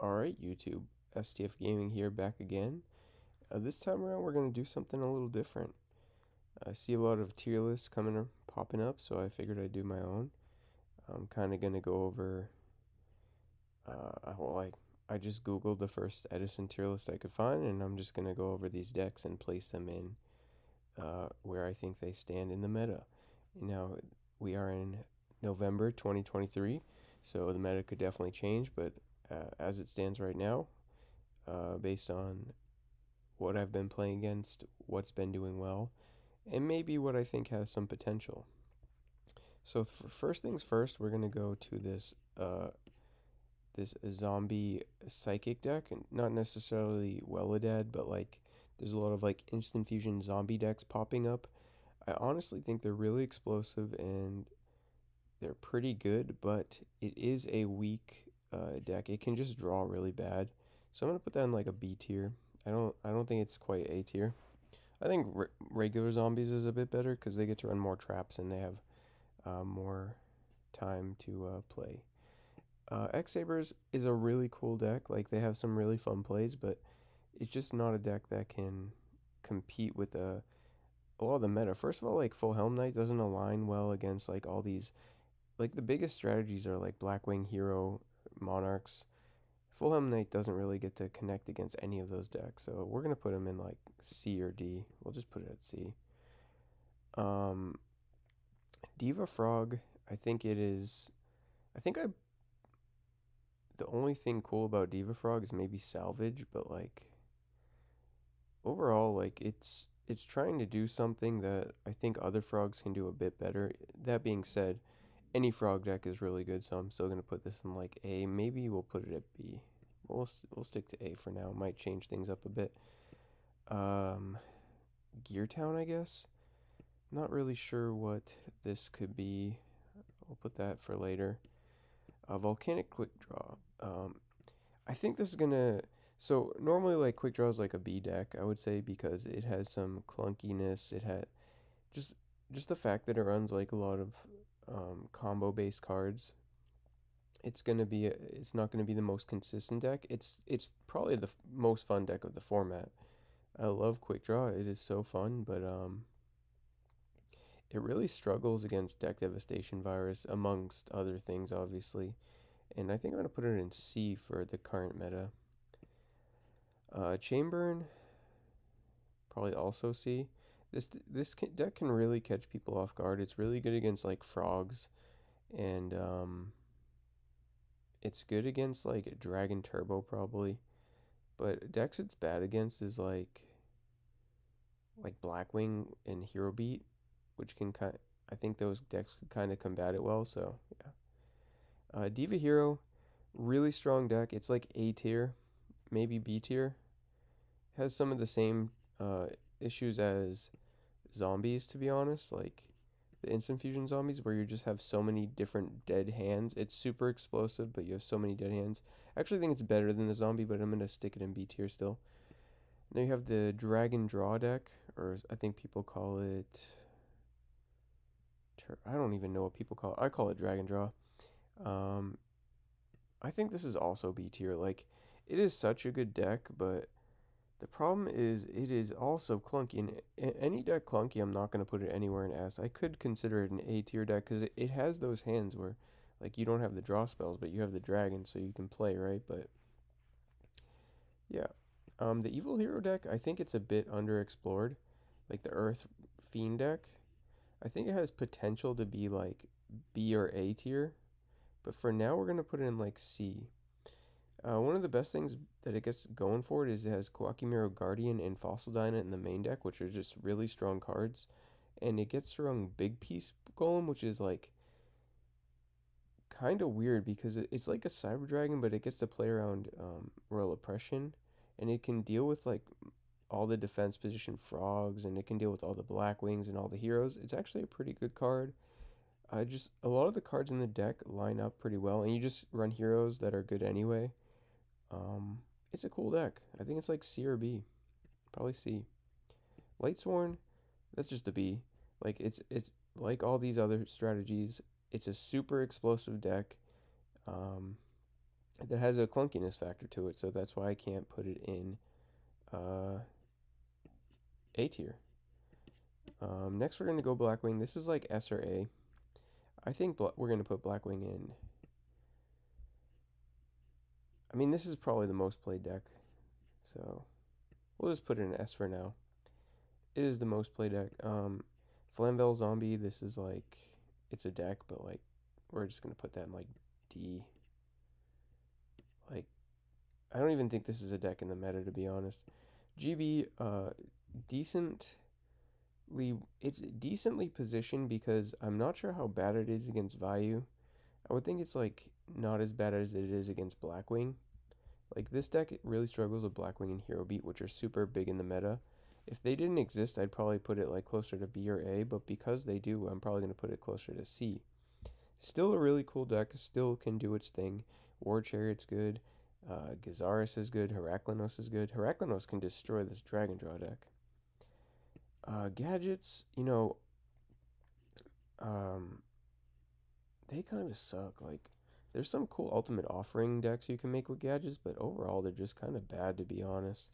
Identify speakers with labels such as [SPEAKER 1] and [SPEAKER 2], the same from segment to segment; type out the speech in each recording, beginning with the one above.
[SPEAKER 1] Alright, YouTube. STF Gaming here, back again. This time around, we're going to do something a little different. I see a lot of tier lists popping up, so I figured I'd do my own. I'm kind of going to go over, well, I just Googled the first Edison tier list I could find, and I'm just going to go over these decks and place them in where I think they stand in the meta. Now, we are in November 2023, so the meta could definitely change, but as it stands right now, based on what I've been playing against, what's been doing well, and maybe what I think has some potential. So first things first, we're gonna go to this zombie psychic deck, and not necessarily Welladad, but like there's a lot of like instant fusion zombie decks popping up. I honestly think they're really explosive and they're pretty good, but it is a weak deck. It can just draw really bad. So I'm gonna put that in like a B tier. I don't think it's quite A tier. I think regular zombies is a bit better because they get to run more traps and they have more time to play. X Sabers is a really cool deck. Like they have some really fun plays, but it's just not a deck that can compete with a lot of the meta. First of all, like Full Helm Knight doesn't align well against like all these. Like the biggest strategies are like Blackwing Hero, Monarchs. Full Helm Knight doesn't really get to connect against any of those decks, so we're gonna put him in like C or D. We'll just put it at C. Um, Diva Frog, I think it is. I think I. The only thing cool about Diva Frog is maybe salvage, but like overall, like it's trying to do something that I think other frogs can do a bit better. That being said, any frog deck is really good, so I'm still gonna put this in like A. Maybe we'll put it at B. We'll stick to A for now. Might change things up a bit. Um, Gear Town, I guess. Not really sure what this could be. We'll put that for later. Volcanic Quick Draw. I think this is gonna. So normally, like Quick Draw is like a B deck, I would say, because it has some clunkiness. It had just just the fact that it runs like a lot of combo based cards. It's not gonna be the most consistent deck. It's probably the most fun deck of the format. I love Quick Draw. It is so fun, but it really struggles against Deck Devastation Virus, amongst other things, obviously. And I think I'm going to put it in C for the current meta. Chainburn, probably also C. Deck can really catch people off guard. It's really good against like frogs, and it's good against like Dragon Turbo probably. But decks it's bad against is like Blackwing and Hero Beat, which can kind. I think those decks could kind of combat it well. So yeah. Diva Hero, really strong deck. It's like A tier, maybe B tier. Has some of the same uh, issues as zombies, to be honest. Like the instant fusion zombies, where you just have so many different dead hands. It's super explosive, but you have so many dead hands. I actually think it's better than the zombie, but I'm gonna stick it in B tier still. Now you have the Dragon Draw deck, or I think people call it. I don't even know what people call it. I call it Dragon Draw. Um, I think this is also B tier. Like, it is such a good deck, but the problem is it is also clunky. And any deck clunky, I'm not going to put it anywhere in S. I could consider it an A tier deck because it has those hands where, like, you don't have the draw spells, but you have the dragon, so you can play, right? But yeah, the Evil Hero deck, I think it's a bit underexplored. Like the Earth Fiend deck, I think it has potential to be like B or A tier. But for now, we're going to put it in like C. One of the best things that it gets going for it is it has Koakimiro Guardian and Fossil Dyna in the main deck, which are just really strong cards. And it gets to run Big Piece Golem, which is like kind of weird because it's like a Cyber Dragon, but it gets to play around Royal Oppression. And it can deal with like all the defense position frogs, and it can deal with all the Black Wings and all the heroes. It's actually a pretty good card. Just a lot of the cards in the deck line up pretty well, and you just run heroes that are good anyway. Um, it's a cool deck. I think it's like C or B, probably C. Lightsworn, that's just a B. Like it's like all these other strategies. It's a super explosive deck. Um, that has a clunkiness factor to it, so that's why I can't put it in uh, A tier. Next, we're going to go Blackwing. This is like S or A. I think we're going to put Blackwing in. I mean, this is probably the most played deck, so we'll just put it in S for now. It is the most played deck. Flamvel Zombie, this is like, it's a deck, but like, we're just going to put that in like D. Like, I don't even think this is a deck in the meta, to be honest. GB, decently, it's decently positioned because I'm not sure how bad it is against Vayu. I would think it's like not as bad as it is against Blackwing. Like this deck really struggles with Blackwing and Hero Beat, which are super big in the meta. If they didn't exist, I'd probably put it like closer to B or A, but because they do, I'm probably going to put it closer to C. Still a really cool deck, still can do its thing. War Chariot's good, Gizaris is good, Heraklinos is good. Heraklinos can destroy this Dragon Draw deck. Gadgets, um, they kind of suck. Like, there's some cool Ultimate Offering decks you can make with gadgets, but overall they're just kind of bad, to be honest.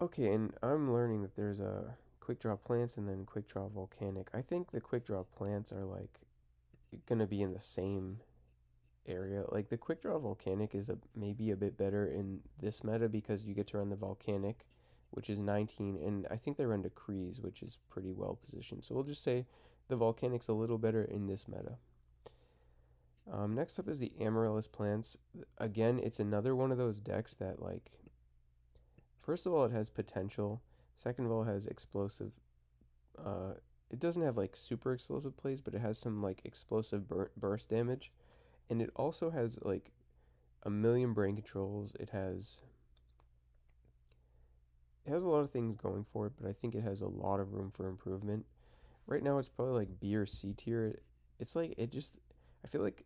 [SPEAKER 1] Okay, and I'm learning that there's a Quick Draw Plants and then Quick Draw Volcanic. I think the Quick Draw Plants are like gonna be in the same area. Like the Quick Draw Volcanic is maybe a bit better in this meta because you get to run the Volcanic, which is 19, and I think they run Decrees, which is pretty well positioned. So we'll just say the Volcanic's a little better in this meta. Next up is the Amaryllis Plants. Again, it's another one of those decks that like, first of all, it has potential. Second of all, it has explosive. Uh, it doesn't have like super explosive plays, but it has some like explosive burst damage, and it also has like a million brain controls. It has a lot of things going for it, but I think it has a lot of room for improvement. Right now, it's probably like B or C tier. It's like it just. I feel like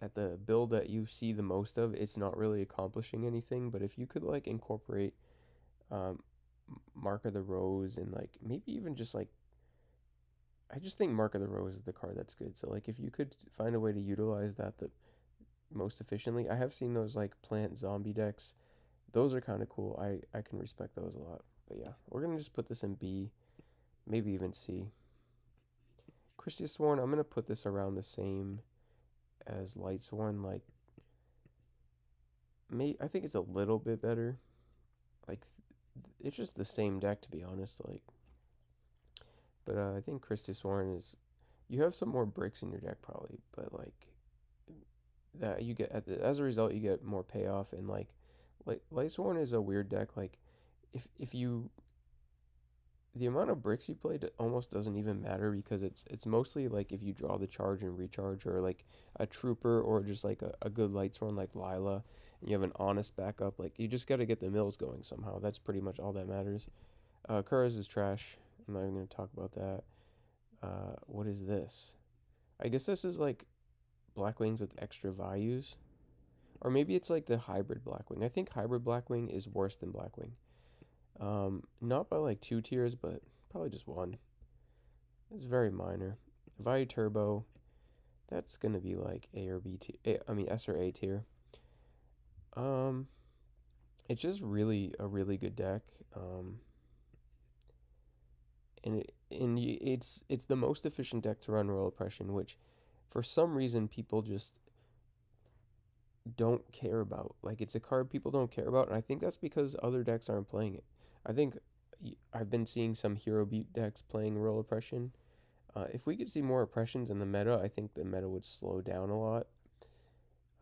[SPEAKER 1] at the build that you see the most of, it's not really accomplishing anything. But if you could like incorporate um, Mark of the Rose and like maybe even just like, I just think Mark of the Rose is the card that's good. So like if you could find a way to utilize that the most efficiently, I have seen those like plant zombie decks. Those are kind of cool. I can respect those a lot. But yeah, we're gonna just put this in B, maybe even C. Christia Sworn, I'm gonna put this around the same as Light Sworn. Like, I think it's a little bit better. Like, it's just the same deck to be honest. Like, but I think Christia Sworn is. You have some more bricks in your deck probably, but like that you get as a result you get more payoff and like Light Sworn is a weird deck. Like, if you the amount of bricks you played almost doesn't even matter because it's mostly like if you draw the charge and recharge or like a trooper or just like a good Light Sworn like Lila and you have an honest backup, like you just got to get the mills going somehow. That's pretty much all that matters. Kuros is trash. I'm not even going to talk about that. What is this? I guess this is like Black Wings with extra values. Or maybe it's like the hybrid Blackwing. I think hybrid Blackwing is worse than Blackwing. Not by like 2 tiers, but probably just one. It's very minor. Value Turbo, that's gonna be like A or B tier. I mean S or A tier. Um, it's just really a really good deck. It's the most efficient deck to run Royal Oppression, which for some reason people just don't care about. Like it's a card people don't care about, and I think that's because other decks aren't playing it. I think I've been seeing some hero beat decks playing Royal Oppression. If we could see more oppressions in the meta, I think the meta would slow down a lot.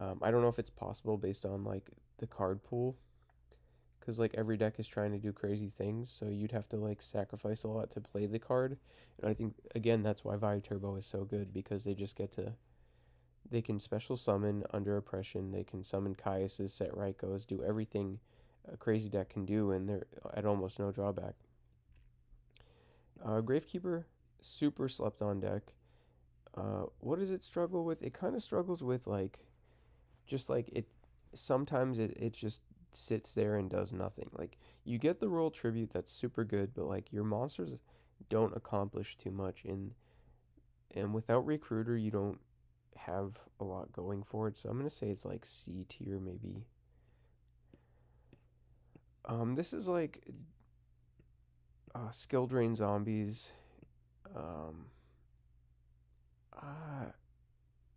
[SPEAKER 1] I don't know if it's possible based on like the card pool, because like every deck is trying to do crazy things, so you'd have to like sacrifice a lot to play the card. And I think again that's why Value Turbo is so good because they can special summon under oppression. They can summon Caius's, set Raikos, do everything a crazy deck can do, and they're at almost no drawback. Gravekeeper, super slept on deck. What does it struggle with? It kind of struggles with like, just like it. Sometimes it just sits there and does nothing. Like you get the royal tribute that's super good, but like your monsters don't accomplish too much. And without recruiter, you don't. have a lot going for it, so I'm gonna say it's like C tier maybe. This is like skill drain zombies. Um, uh,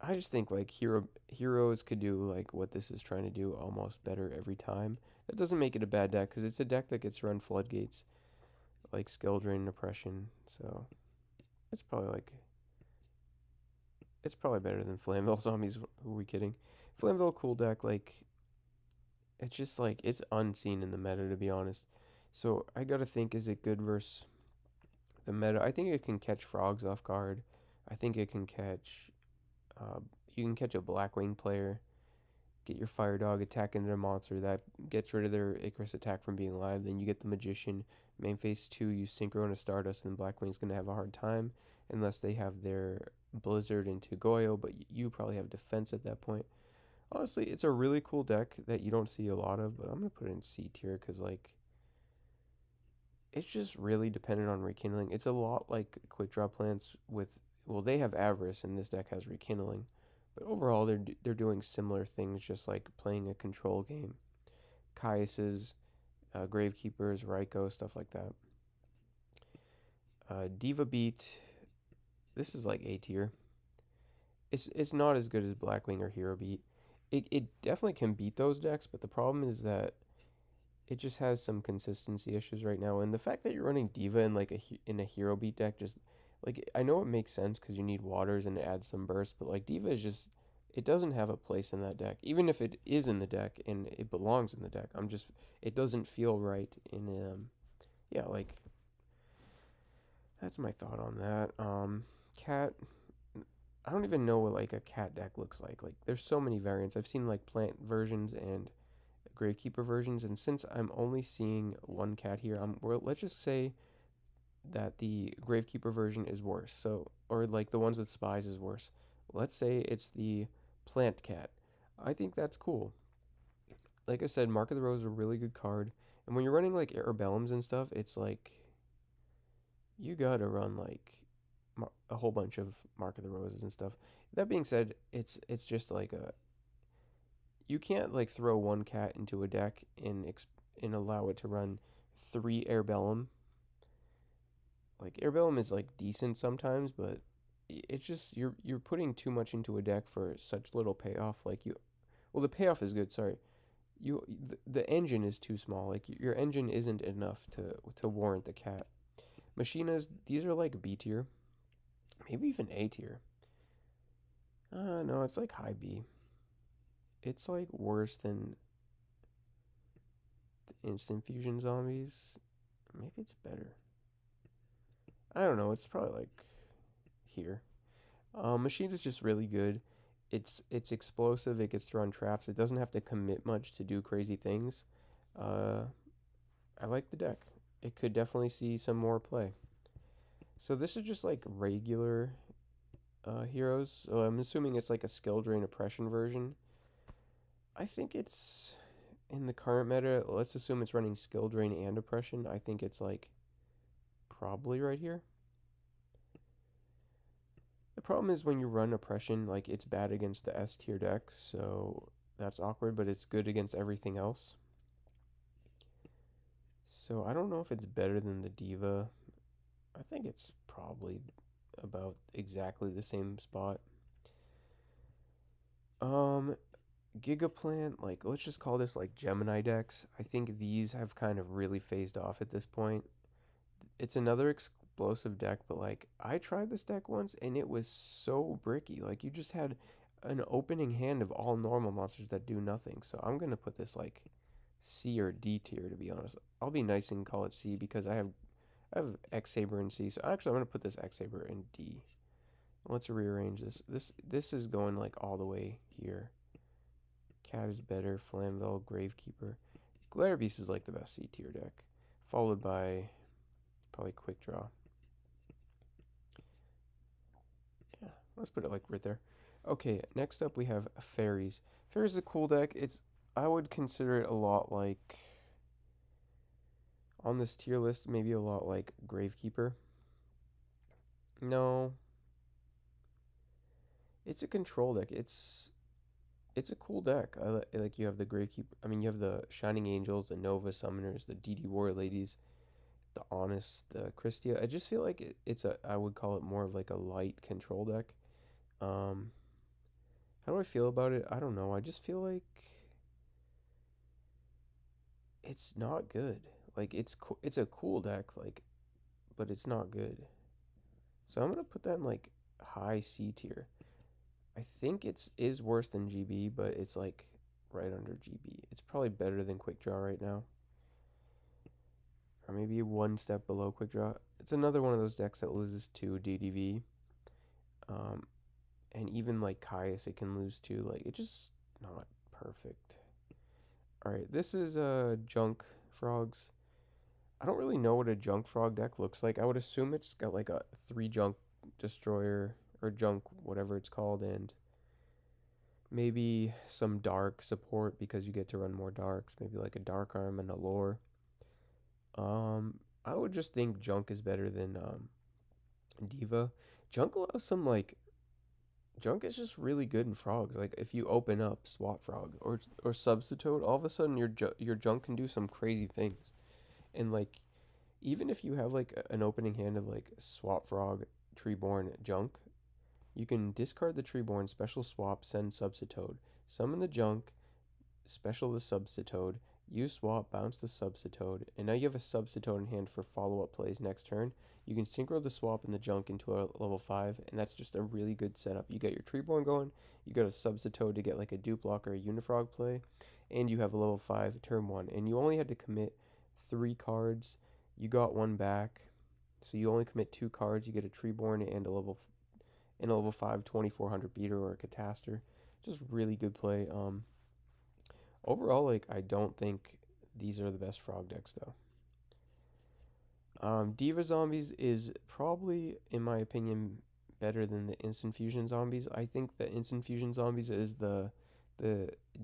[SPEAKER 1] I just think like heroes could do like what this is trying to do almost better every time. That doesn't make it a bad deck because it's a deck that gets to run floodgates like skill drain and oppression. So it's probably like it's probably better than Flamville zombies. Who are we kidding? Flamville cool deck like it's just like it's unseen in the meta to be honest. So I gotta think, is it good versus the meta? I think it can catch frogs off guard. I think it can catch. Uh, you can catch a Blackwing player, get your Fire Dog attacking their monster. That gets rid of their Icarus attack from being live. Then you get the Magician. Main phase 2, you Synchro into Stardust, and Blackwing's going to have a hard time unless they have their Blizzard into Goyo, but you probably have defense at that point. Honestly, it's a really cool deck that you don't see a lot of, but I'm going to put it in C tier because, like, it's just really dependent on Rekindling. It's a lot like Quick Draw Plants with, well, they have Avarice, and this deck has Rekindling. But overall, they're doing similar things, just like playing a control game. Caius's, Gravekeepers, Raikou, stuff like that. Diva Beat, this is like A tier. It's not as good as Blackwing or Hero Beat. It definitely can beat those decks, but the problem is that it just has some consistency issues right now. And the fact that you're running Diva in like in a Hero Beat deck, just like I know it makes sense because you need waters and it adds some burst, but like Diva is just it doesn't have a place in that deck. Even if it is in the deck and it belongs in the deck, it doesn't feel right in yeah, like that's my thought on that. Cat, I don't even know what like a cat deck looks like. Like there's so many variants. I've seen like plant versions and Gravekeeper versions, and since I'm only seeing one cat here, let's just say that the Gravekeeper version is worse. So, or like the ones with spies is worse. Let's say it's the plant cat. I think that's cool. Like I said, Mark of the Rose is a really good card, and when you're running like Arabellums and stuff, it's like you gotta run like a whole bunch of Mark of the Roses and stuff. That being said, it's just like a you can't like throw one cat into a deck and allow it to run 3 Airbellum. Like Airbellum is like decent sometimes, but it's just you're putting too much into a deck for such little payoff. Like well, the payoff is good. Sorry, the engine is too small. Like your engine isn't enough to warrant the cat. Machinas, these are like B tier, maybe even A tier. No, it's like high B. It's like worse than the instant fusion zombies. Maybe it's better. I don't know. It's probably like here. Machine is just really good. It's explosive. It gets to run traps. It doesn't have to commit much to do crazy things. Uh, I like the deck. It could definitely see some more play. So this is just like regular heroes. So I'm assuming it's like a skill drain oppression version. I think it's in the current meta. Let's assume it's running skill drain and oppression. I think it's like probably right here. The problem is when you run oppression, like it's bad against the S tier deck, so that's awkward, but it's good against everything else. So I don't know if it's better than the Diva. I think it's probably about exactly the same spot. Um, Gigaplant, like let's just call this like Gemini decks. I think these have kind of really phased off at this point. It's another explosive deck, but like I tried this deck once and it was so bricky. Like you just had an opening hand of all normal monsters that do nothing. So I'm gonna put this like C or D tier to be honest. I'll be nice and call it C because I have X Saber in C. So actually I'm gonna put this X Saber in D. Let's rearrange this. This is going like all the way here. Cat is better. Flamvell, Gravekeeper. Glare Beast is like the best C tier deck, followed by probably Quick Draw. Yeah, let's put it like right there. Okay, next up we have Fairies. Fairies is a cool deck. I would consider it a lot like on this tier list, maybe a lot like Gravekeeper. No, It's a control deck. It's a cool deck. Like you have the Gravekeeper. I mean, you have the Shining Angels, the Nova Summoners, the DD War Ladies, the Honest, the Christia. I just feel like it's a. I would call it more of like a light control deck. Um, how do I feel about it? I don't know. I just feel like it's not good. Like it's a cool deck. Like, but it's not good. So I'm gonna put that in like high C tier. I think it's is worse than GB, but it's like right under GB. It's probably better than Quick Draw right now, or maybe one step below Quick Draw. It's another one of those decks that loses to DDV, um, and even like Caius, it can lose to. Like it's just not perfect. All right, this is Junk Frogs. I don't really know what a Junk Frog deck looks like. I would assume it's got like a 3 Junk Destroyer or Junk whatever it's called, and maybe some dark support because you get to run more darks. Maybe like a dark arm and a lore. I would just think Junk is better than Diva. Junk allows some like Junk is just really good in frogs. Like if you open up Swap Frog or Substitute, all of a sudden your Junk can do some crazy things. And like even if you have like an opening hand of like Swap Frog, Treeborn, Junk, you can discard the Treeborn, special swap, send Substitute, summon the Junk, special the Substitute, use swap, bounce the Substitute, and now you have a Substitute in hand for follow-up plays next turn. You can synchro the swap and the Junk into a level 5, and that's just a really good setup. You get your Treeborn going, you got a Substitute to get like a Dupe Lock or a Unifrog play, and you have a level 5 turn 1. And you only had to commit 3 cards. You got one back, so you only commit 2 cards. You get a Treeborn and a level 5 2400 beater or a Cataster. Just really good play. Overall, like I don't think these are the best frog decks though. Diva Zombies is probably, in my opinion, better than the Instant Fusion Zombies. I think the Instant Fusion Zombies is the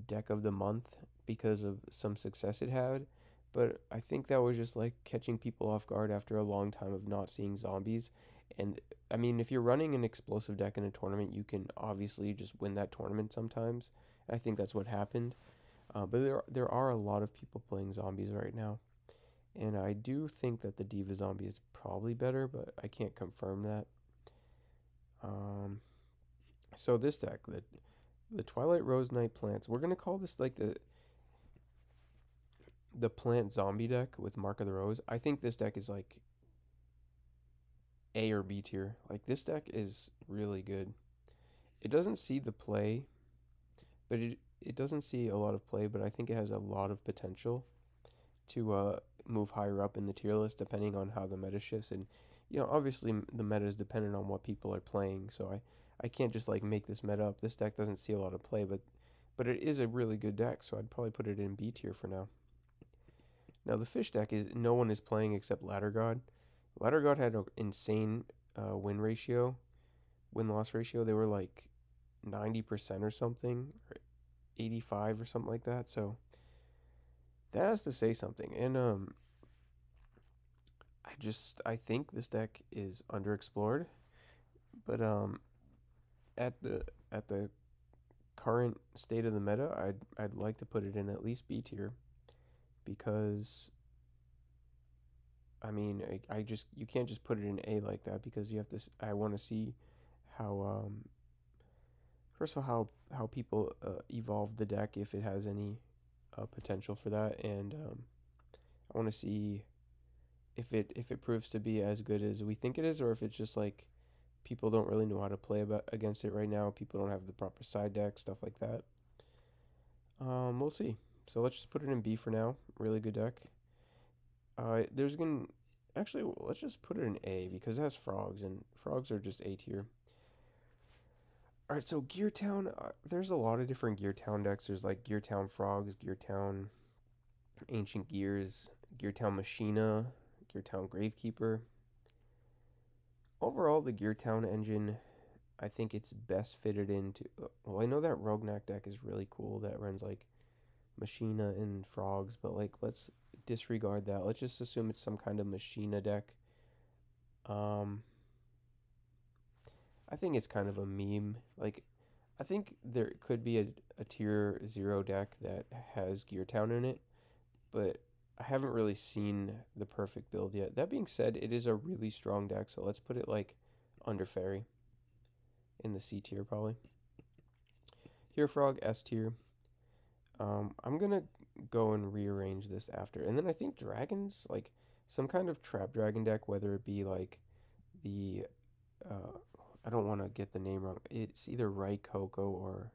[SPEAKER 1] deck of the month because of some success it had. But I think that was just like catching people off guard after a long time of not seeing zombies. And I mean, if you're running an explosive deck in a tournament, you can obviously just win that tournament sometimes. I think that's what happened. But there are a lot of people playing zombies right now, and I do think that the Diva Zombie is probably better, but I can't confirm that. Um, so this deck, the Twilight Rose Night Plants, we're gonna call this like the plant zombie deck with Mark of the Rose. I think this deck is like A or B tier. Like this deck is really good. It doesn't see the play, but it doesn't see a lot of play, but I think it has a lot of potential to move higher up in the tier list depending on how the meta shifts. And obviously the meta is dependent on what people are playing, so I can't just like make this meta up. This deck doesn't see a lot of play, but it is a really good deck, so I'd probably put it in B tier for now. Now the fish deck is no one is playing except Ladder God. Ladder God had an insane win loss ratio. They were like 90% or something, or 85 or something like that. So that has to say something. And I think this deck is underexplored, but at the current state of the meta, I'd like to put it in at least B tier because I mean I just you can't just put it in A like that because you have to. I want to see how first of all how people evolve the deck if it has any potential for that, and I want to see if it proves to be as good as we think it is, or if it's just like people don't really know how to play against it right now. People don't have the proper side deck, stuff like that. We'll see. So let's just put it in B for now. Really good deck. There's gonna actually let's just put it in A because it has frogs, and frogs are just A tier. All right, so Gear Town. There's a lot of different Gear Town decks. There's like Gear Town Frogs, Gear Town Ancient Gears, Gear Town Machina, Gear Town Gravekeeper. Overall, the Gear Town engine, I think it's best fitted into. Well, I know that Rognak deck is really cool that runs like Machina and Frogs, but like let's disregard that. Let's just assume it's some kind of Machina deck. Um, I think it's kind of a meme. Like I think there could be a tier 0 deck that has Gear Town in it, but I haven't really seen the perfect build yet. That being said, it is a really strong deck, so let's put it like under Fairy in the C tier probably. Hero Frog S tier. I'm gonna go and rearrange this after, and then I think dragons, like some kind of trap dragon deck, whether it be like the uh, I don't want to get the name wrong. It's either Raikoko or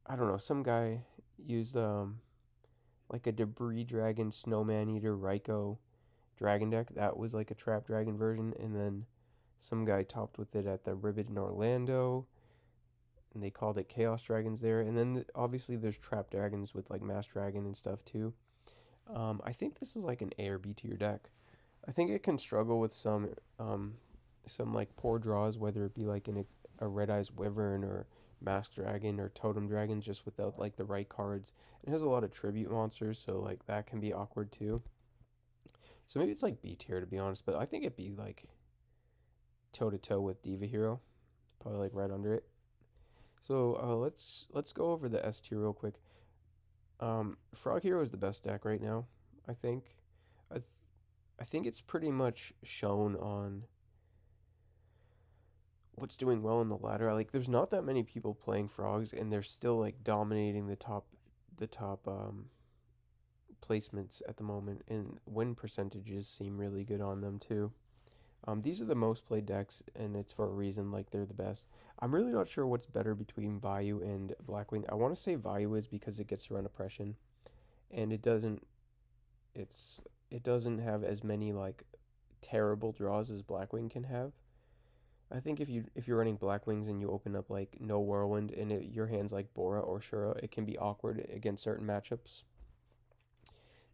[SPEAKER 1] I don't know. Some guy used like a debris dragon snowman eater Raiko dragon deck. That was like a trap dragon version, and then some guy topped with it at the Ribbit in Orlando, and they called it Chaos Dragons there. And then obviously there's trap dragons with like Mass Dragon and stuff too. I think this is like an A or B tier deck. I think it can struggle with some like poor draws, whether it be like in a Red Eyes Wyvern or Mask Dragon or Totem Dragon, just without like the right cards. It has a lot of tribute monsters, so like that can be awkward too. So maybe it's like B tier to be honest, but I think it'd be like toe to toe with Diva Hero, probably like right under it. So let's go over the S tier real quick. Frog Hero is the best deck right now, I think. I th- I think it's pretty much shown on what's doing well in the ladder. Like there's not that many people playing frogs and they're still like dominating the top placements at the moment, and win percentages seem really good on them too. These are the most played decks, and it's for a reason. Like they're the best. I'm really not sure what's better between Vayu and Blackwing. I want to say Vayu is because it gets around oppression, and it's it doesn't have as many like terrible draws as Blackwing can have. I think if you're running Blackwings and you open up like no Whirlwind and your hand's like Bora or Shura, it can be awkward against certain matchups.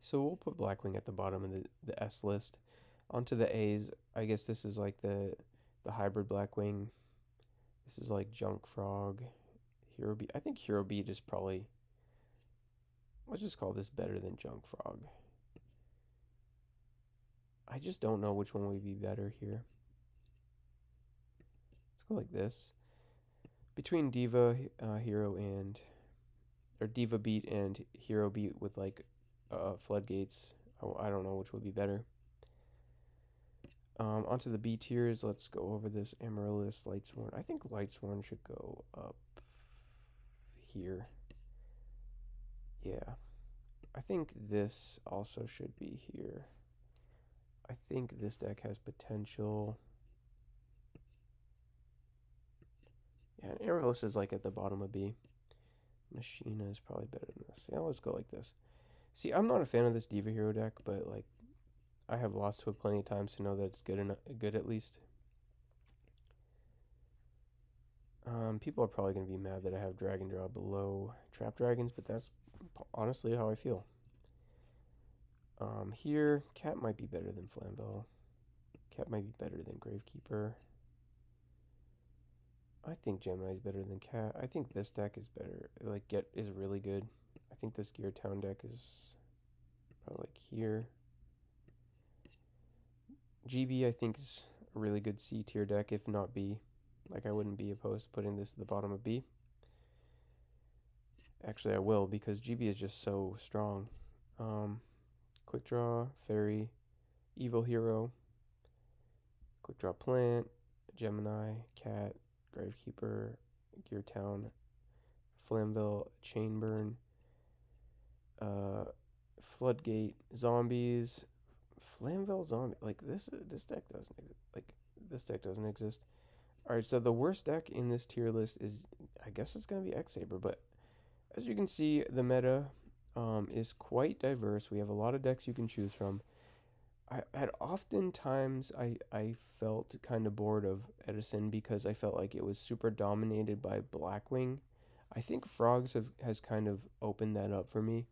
[SPEAKER 1] So we'll put Blackwing at the bottom of the S list. Onto the A's, I guess this is like the hybrid Blackwing. This is like Junk Frog, Hero Beat. I think Hero Beat is probably, let's just call this better than Junk Frog. I just don't know which one would be better here. Let's go like this. Between Diva Hero and or Diva Beat and Hero Beat with like Floodgates, I don't know which would be better. Onto the B tiers, let's go over this Amaryllis, Lightsworn. I think Lightsworn should go up here. Yeah. I think this also should be here. I think this deck has potential. Yeah, and Amaryllis is like at the bottom of B. Machina is probably better than this. Yeah, let's go like this. See, I'm not a fan of this Diva Hero deck, but like I have lost to it plenty of times to know that it's good enough, good at least. People are probably gonna be mad that I have Dragon Draw below Trap Dragons, but that's honestly how I feel. Here, Cat might be better than Flamvel. Cat might be better than Gravekeeper. I think Gemini is better than Cat. I think this deck is better. Like, Get is really good. I think this Gear Town deck is probably like here. GB, I think, is a really good C tier deck, if not B. Like, I wouldn't be opposed to putting this at the bottom of B. Actually, I will, because GB is just so strong. Quick Draw, Fairy, Evil Hero, Quick Draw Plant, Gemini, Cat, Gravekeeper, Gear Town, Flamville, Chainburn, Floodgate, Zombies, Flamville Zombie. Like this deck doesn't like this deck doesn't exist. All right, so the worst deck in this tier list is, I guess it's gonna be X Saber, but as you can see, the meta is quite diverse. We have a lot of decks you can choose from. I had oftentimes I felt kind of bored of Edison because I felt like it was super dominated by Blackwing. I think Frogs has kind of opened that up for me.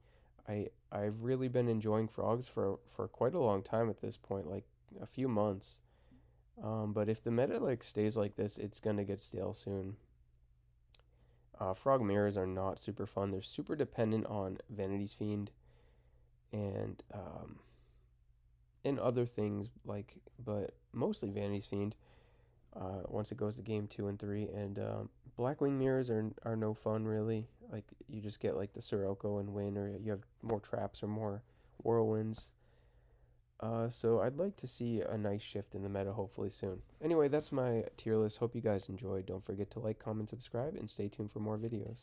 [SPEAKER 1] I've really been enjoying Frogs for quite a long time at this point, like a few months. But if the meta like stays like this, it's gonna get stale soon. Frog mirrors are not super fun. They're super dependent on Vanity's Fiend and and other things like, but mostly Vanity's Fiend. once it goes to game 2 and 3. And Blackwing mirrors are no fun really. Like you just get like the Sirocco and win, or you have more traps or more whirlwinds. So I'd like to see a nice shift in the meta hopefully soon. Anyway, that's my tier list. Hope you guys enjoyed. Don't forget to like, comment, subscribe, and stay tuned for more videos.